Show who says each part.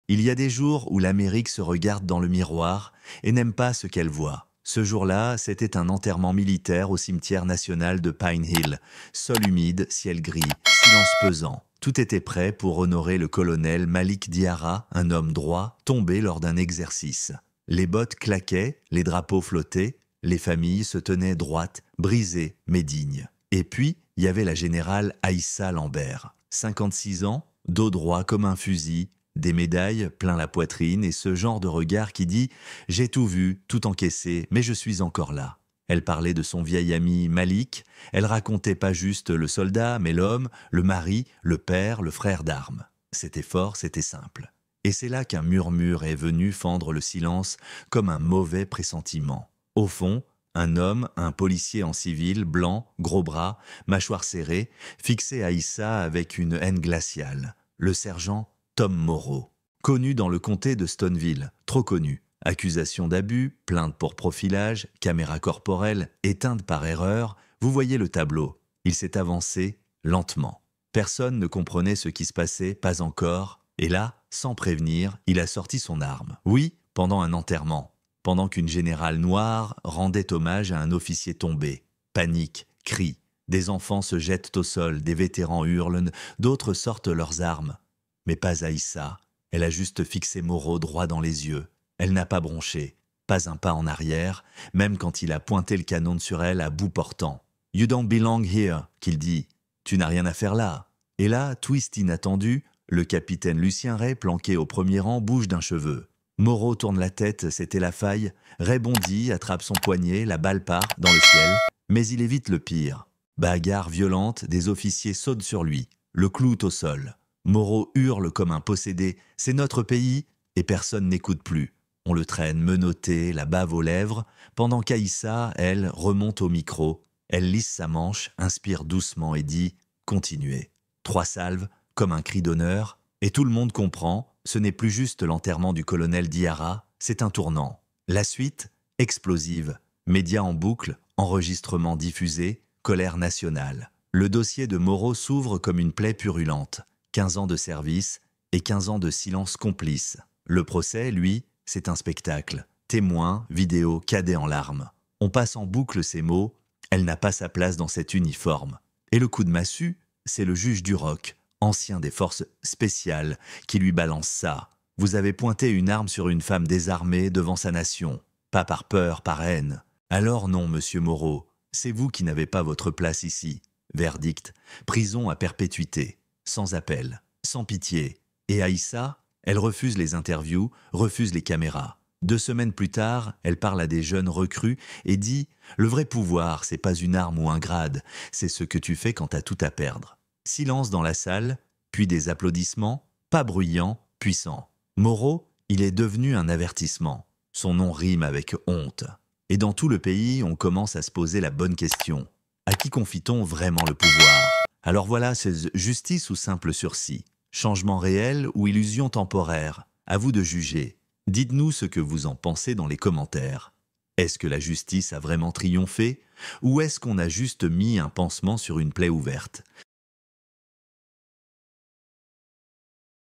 Speaker 1: Il y a des jours où l'Amérique se regarde dans le miroir et n'aime pas ce qu'elle voit. Ce jour-là, c'était un enterrement militaire au cimetière national de Pine Hill. Sol humide, ciel gris, silence pesant. Tout était prêt pour honorer le colonel Malik Diarra, un homme droit, tombé lors d'un exercice. Les bottes claquaient, les drapeaux flottaient, les familles se tenaient droites, brisées mais dignes. Et puis, il y avait la générale Aïssa Lambert. 56 ans, dos droit comme un fusil, des médailles plein la poitrine et ce genre de regard qui dit « J'ai tout vu, tout encaissé, mais je suis encore là ». Elle parlait de son vieil ami Malik, elle racontait pas juste le soldat, mais l'homme, le mari, le père, le frère d'armes. C'était fort, c'était simple. Et c'est là qu'un murmure est venu fendre le silence comme un mauvais pressentiment. Au fond, un homme, un policier en civil, blanc, gros bras, mâchoire serrée, fixait Aïssa avec une haine glaciale. Le sergent Tom Moreau, connu dans le comté de Stoneville, trop connu. Accusation d'abus, plainte pour profilage, caméra corporelle, éteinte par erreur, vous voyez le tableau. Il s'est avancé lentement. Personne ne comprenait ce qui se passait, pas encore. Et là, sans prévenir, il a sorti son arme. Oui, pendant un enterrement. Pendant qu'une générale noire rendait hommage à un officier tombé. Panique, cris. Des enfants se jettent au sol, des vétérans hurlent, d'autres sortent leurs armes. Mais pas Aïssa. Elle a juste fixé Moreau droit dans les yeux. Elle n'a pas bronché, pas un pas en arrière, même quand il a pointé le canon sur elle à bout portant. « You don't belong here », qu'il dit. « Tu n'as rien à faire là ». Et là, twist inattendu, le capitaine Lucien Ray, planqué au premier rang, bouge d'un cheveu. Moreau tourne la tête, c'était la faille. Ray bondit, attrape son poignet, la balle part dans le ciel. Mais il évite le pire. Bagarre violente, des officiers sautent sur lui, le clouent au sol. Moreau hurle comme un possédé « C'est notre pays !» et personne n'écoute plus. On le traîne menotté, la bave aux lèvres, pendant qu'Aïssa, elle, remonte au micro. Elle lisse sa manche, inspire doucement et dit « Continuez ». 3 salves, comme un cri d'honneur, et tout le monde comprend, ce n'est plus juste l'enterrement du colonel Diarra, c'est un tournant. La suite, explosive. Médias en boucle, enregistrements diffusés, colère nationale. Le dossier de Moreau s'ouvre comme une plaie purulente. 15 ans de service et 15 ans de silence complice. Le procès, lui, c'est un spectacle. Témoins, vidéos, cadets en larmes. On passe en boucle ces mots « Elle n'a pas sa place dans cet uniforme ». Et le coup de massue, c'est le juge Duroc, ancien des forces spéciales, qui lui balance ça. Vous avez pointé une arme sur une femme désarmée devant sa nation. Pas par peur, par haine. Alors non, monsieur Moreau, c'est vous qui n'avez pas votre place ici. Verdict, prison à perpétuité, sans appel, sans pitié. Et Aïssa, elle refuse les interviews, refuse les caméras. 2 semaines plus tard, elle parle à des jeunes recrues et dit « Le vrai pouvoir, c'est pas une arme ou un grade, c'est ce que tu fais quand t'as tout à perdre. » Silence dans la salle, puis des applaudissements, pas bruyants, puissants. Moreau, il est devenu un avertissement. Son nom rime avec honte. Et dans tout le pays, on commence à se poser la bonne question. À qui confie-t-on vraiment le pouvoir? Alors voilà, c'est justice ou simple sursis? Changement réel ou illusion temporaire? À vous de juger. Dites-nous ce que vous en pensez dans les commentaires. Est-ce que la justice a vraiment triomphé? Ou est-ce qu'on a juste mis un pansement sur une plaie ouverte?